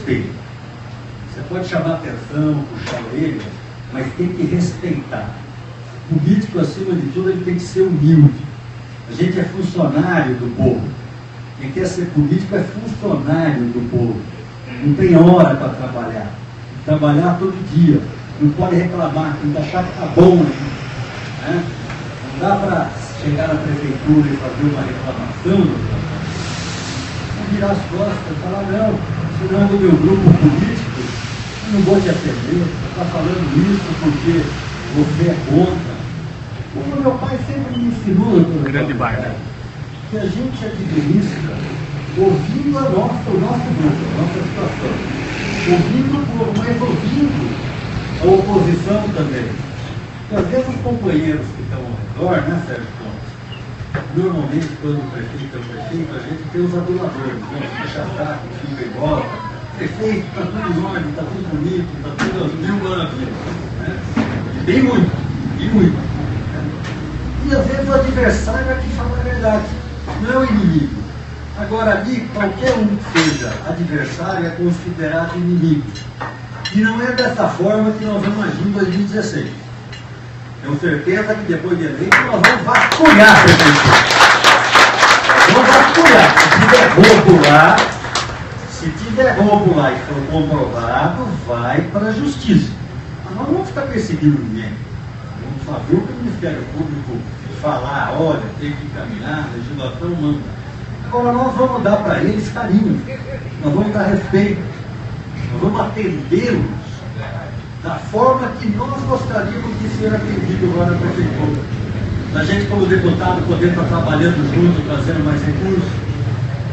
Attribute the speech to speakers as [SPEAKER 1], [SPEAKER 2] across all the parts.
[SPEAKER 1] respeito. Você pode chamar atenção, puxar a orelha, mas tem que respeitar. O político, acima de tudo, ele tem que ser humilde. A gente é funcionário do povo. Quem quer ser político é funcionário do povo. Não tem hora para trabalhar. Tem que trabalhar todo dia. Não pode reclamar, tem que achar que está bom. Né? Não dá para chegar na prefeitura e fazer uma reclamação, não virar as costas e falar, não, se não é do meu grupo político, eu não vou te atender, você está falando isso porque você é contra. Como meu pai sempre me ensinou,
[SPEAKER 2] grande bairro,
[SPEAKER 1] que a gente administra ouvindo o nosso grupo, a nossa situação. Ouvindo o povo, mas ouvindo a oposição também. Porque às vezes os companheiros que estão ao redor, né, Sérgio Pontes? Normalmente, quando o prefeito é o prefeito, a gente tem os aduladores, né? Fica saco, fica em volta. Prefeito, está tudo em ordem, está tudo bonito, está tudo mil maravilhas. Né? E bem muito, e muito. E às vezes o adversário é que fala a verdade, não é o inimigo. Agora ali, qualquer um que seja adversário é considerado inimigo. E não é dessa forma que nós vamos agir em 2016. Tenho certeza que depois de eleito nós vamos vasculhar a prefeitura. Vamos vasculhar. Se tiver roubo lá e for comprovado, vai para a justiça. Mas nós não vamos ficar perseguindo ninguém. Vamos fazer o que o Ministério Público falar, olha, tem que caminhar, a legislação manda. Agora nós vamos dar para eles carinho, nós vamos dar respeito, nós vamos atendê-los da forma que nós gostaríamos de ser atendido lá na prefeitura. A gente, como deputado, poder estar trabalhando junto, trazendo mais recursos.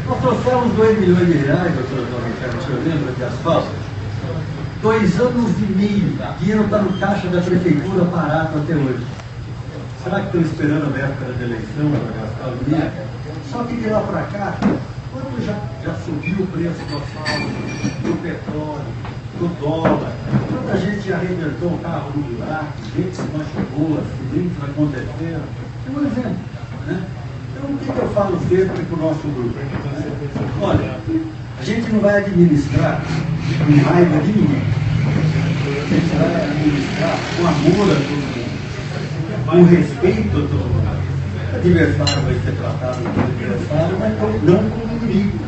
[SPEAKER 1] Nós trouxemos 2 milhões de reais, doutora Dona, o senhor lembra de asfalto? 2 anos e meio, o dinheiro está no caixa da prefeitura parado até hoje. Será que estão esperando a época da eleição para gastar o dinheiro? Só que de lá para cá, quando já subiu o preço do asfalto, do petróleo, do dólar, quando a gente já arrebentou o carro no buraco, gente se machucou, acidentes aconteceram. É um exemplo, né? Então o que eu falo sempre para o nosso grupo? Olha, a gente não vai administrar com raiva de ninguém. A gente vai administrar com amor a todo mundo, com respeito a todo mundo. O adversário vai ser tratado como adversário, mas não como inimigo.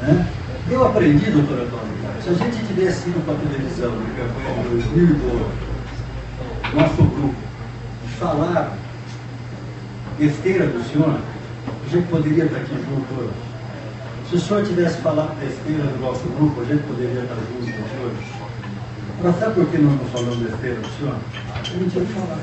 [SPEAKER 1] Né? Eu aprendi, doutora Antônio, se a gente tivesse ido para a televisão na campanha de 2012, nosso grupo, falar besteira do senhor, a gente poderia estar aqui junto hoje. Se o senhor tivesse falado besteira do nosso grupo, a gente poderia estar junto hoje. Mas sabe por que nós não falamos besteira do senhor? A gente ia falar.